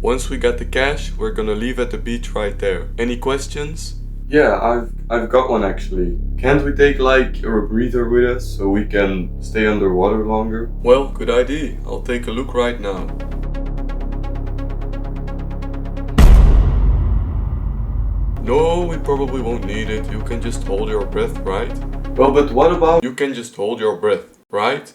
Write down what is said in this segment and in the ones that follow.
Once we got the cash, we're gonna leave at the beach right there. Any questions? Yeah, I've got one actually. Can't we take like a rebreather with us so we can stay underwater longer? Well, good idea. I'll take a look right now. No, we probably won't need it. You can just hold your breath, right? Well, but what about... You can just hold your breath, right?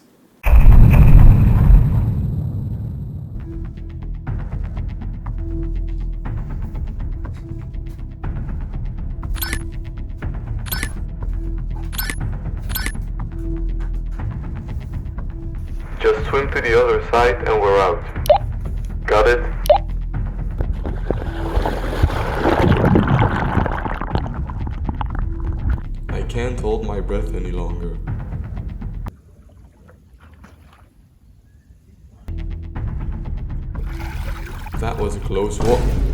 Just swim to the other side and we're out. Got it? I can't hold my breath any longer. That was a close one.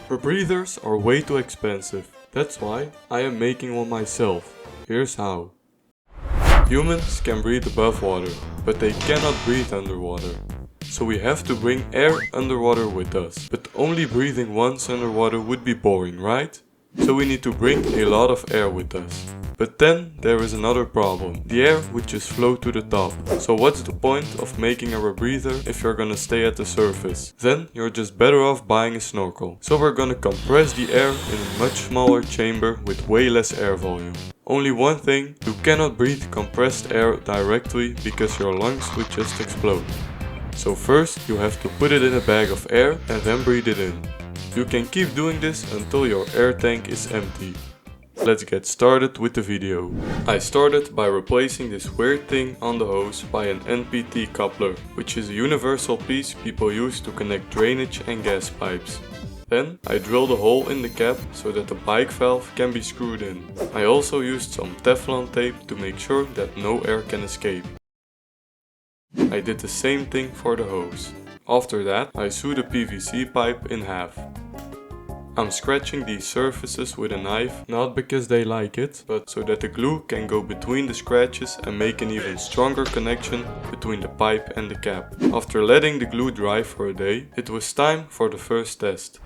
Rebreathers are way too expensive. That's why I am making one myself. Here's how. Humans can breathe above water, but they cannot breathe underwater. So we have to bring air underwater with us. But only breathing once underwater would be boring, right? So we need to bring a lot of air with us. But then there is another problem. The air would just float to the top. So what's the point of making a rebreather if you're gonna stay at the surface? Then you're just better off buying a snorkel. So we're gonna compress the air in a much smaller chamber with way less air volume. Only one thing, you cannot breathe compressed air directly because your lungs would just explode. So first you have to put it in a bag of air and then breathe it in. You can keep doing this until your air tank is empty. Let's get started with the video. I started by replacing this weird thing on the hose by an NPT coupler, which is a universal piece people use to connect drainage and gas pipes. Then I drilled a hole in the cap so that the bike valve can be screwed in. I also used some Teflon tape to make sure that no air can escape. I did the same thing for the hose. After that, I sewed the PVC pipe in half. I'm scratching these surfaces with a knife, not because they like it, but so that the glue can go between the scratches and make an even stronger connection between the pipe and the cap. After letting the glue dry for a day, it was time for the first test.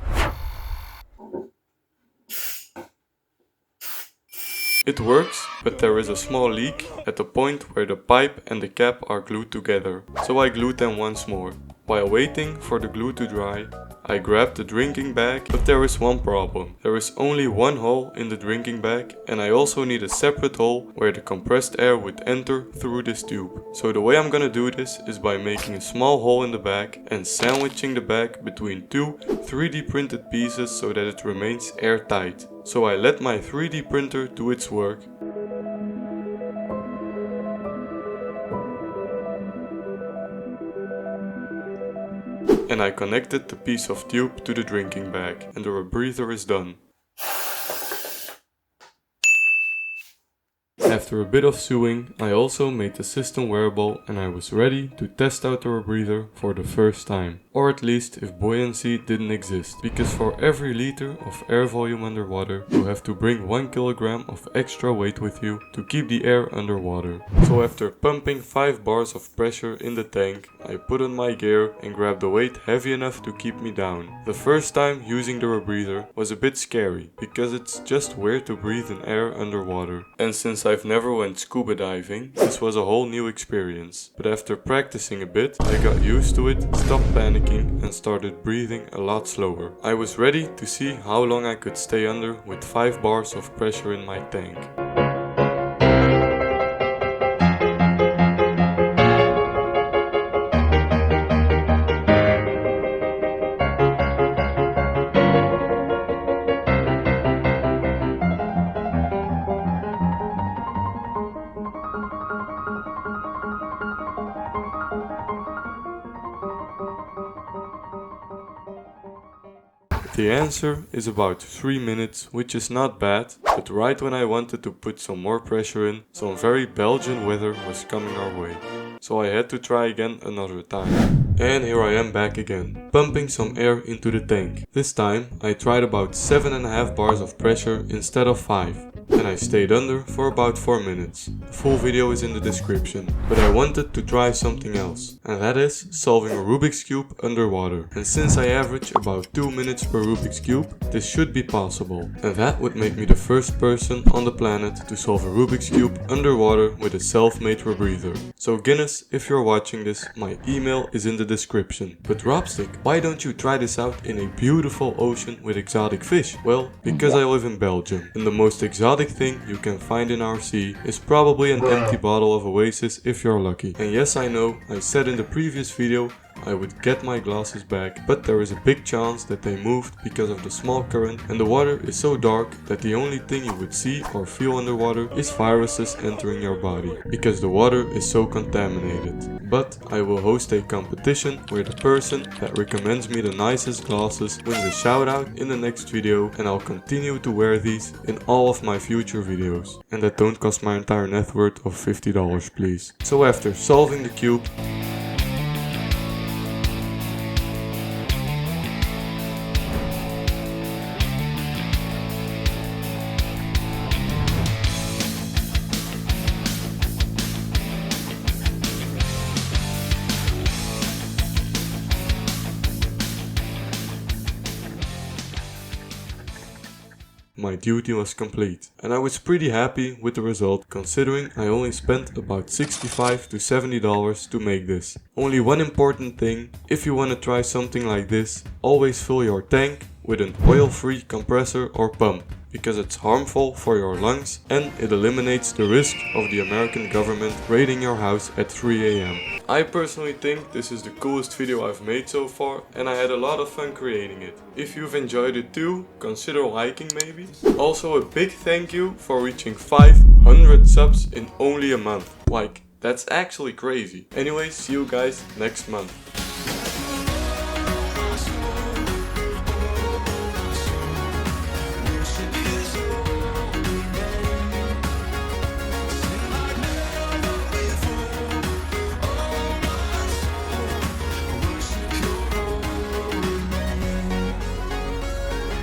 It works, but there is a small leak at the point where the pipe and the cap are glued together, so I glued them once more. While waiting for the glue to dry, I grabbed the drinking bag, but there is one problem. There is only one hole in the drinking bag and I also need a separate hole where the compressed air would enter through this tube. So the way I'm gonna do this is by making a small hole in the bag and sandwiching the bag between two 3D printed pieces so that it remains airtight. So I let my 3D printer do its work. And I connected the piece of tube to the drinking bag and the rebreather is done. After a bit of sewing, I also made the system wearable and I was ready to test out the rebreather for the first time. Or at least if buoyancy didn't exist. Because for every liter of air volume underwater, you have to bring 1 kilogram of extra weight with you to keep the air underwater. So after pumping 5 bars of pressure in the tank, I put on my gear and grabbed a weight heavy enough to keep me down. The first time using the rebreather was a bit scary, because it's just weird to breathe in air underwater. And since I've never went scuba diving, this was a whole new experience. But after practicing a bit, I got used to it, stopped panicking and started breathing a lot slower. I was ready to see how long I could stay under with 5 bars of pressure in my tank. The answer is about 3 minutes, which is not bad, but right when I wanted to put some more pressure in, some very Belgian weather was coming our way. So I had to try again another time. And here I am back again, pumping some air into the tank. This time I tried about 7.5 bars of pressure instead of 5. and I stayed under for about 4 minutes. The full video is in the description. But I wanted to try something else, and that is solving a Rubik's Cube underwater. And since I average about 2 minutes per Rubik's Cube, this should be possible. And that would make me the first person on the planet to solve a Rubik's Cube underwater with a self-made rebreather. So Guinness, if you're watching this, my email is in the description. But Dropstick, why don't you try this out in a beautiful ocean with exotic fish? Well, because I live in Belgium, and the most exotic thing you can find in our sea is probably an empty bottle of Oasis if you're lucky. And yes, I know, I said in the previous video I would get my glasses back, but there is a big chance that they moved because of the small current, and the water is so dark that the only thing you would see or feel underwater is viruses entering your body, because the water is so contaminated. But I will host a competition where the person that recommends me the nicest glasses wins a shout out in the next video, and I'll continue to wear these in all of my future videos. And that don't cost my entire net worth of $50, please. So after solving the cube, my duty was complete, and I was pretty happy with the result, considering I only spent about $65 to $70 to make this. Only one important thing: if you want to try something like this, always fill your tank with an oil-free compressor or pump, because it's harmful for your lungs and it eliminates the risk of the American government raiding your house at 3 AM. I personally think this is the coolest video I've made so far, and I had a lot of fun creating it. If you've enjoyed it too, consider liking maybe. Also a big thank you for reaching 500 subs in only a month. Like, that's actually crazy. Anyways, see you guys next month.